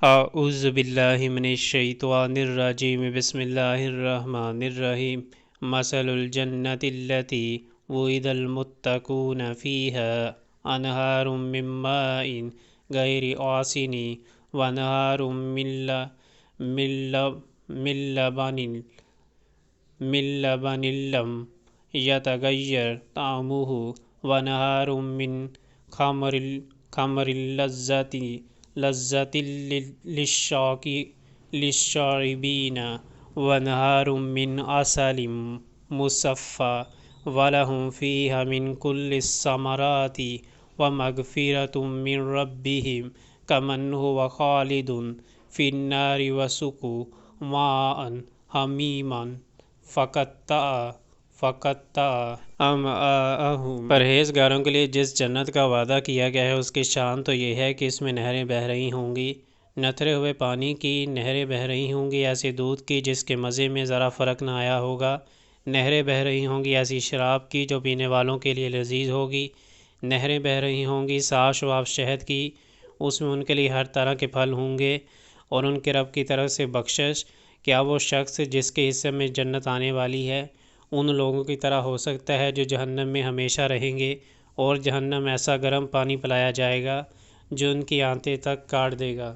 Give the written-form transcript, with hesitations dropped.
اعوذ باللہ من الشیطان الرجیم بسم اللہ الرحمن الرحیم مثل الجنة التي وعد المتقون فيها انہار من ماء غیر آسن وانہار من لبن لم يتغیر طعمه وانہار من خمر لذة للشاربین وانہار من عسل مصفى ولهم فيها من كل الثمرات ومغفرة من ربهم كمن هو خالد في النار وسقوا ماء حميما فقطع امعاءهم۔ پرہیزگاروں کے لیے جس جنت کا وعدہ کیا گیا ہے اس کی شان تو یہ ہے کہ اس میں نہریں بہہ رہی ہوں گی، نتھرے ہوئے پانی کی نہریں بہہ رہی ہوں گی، ایسے دودھ کی جس کے مزے میں ذرا فرق نہ آیا ہوگا، نہریں بہہ رہی ہوں گی ایسی شراب کی جو پینے والوں کے لیے لذیذ ہوگی، نہریں بہہ رہی ہوں گی صاف شفاف شہد کی، اس میں ان کے لیے ہر طرح کے پھل ہوں گے اور ان کے رب کی طرف سے بخشش۔ کیا وہ شخص جس کے حصے میں جنت آنے والی ہے ان لوگوں کی طرح ہو سکتا ہے جو جہنم میں ہمیشہ رہیں گے، اور جہنم ایسا گرم پانی پلایا جائے گا جو ان کی آنتیں تک کاٹ دے گا۔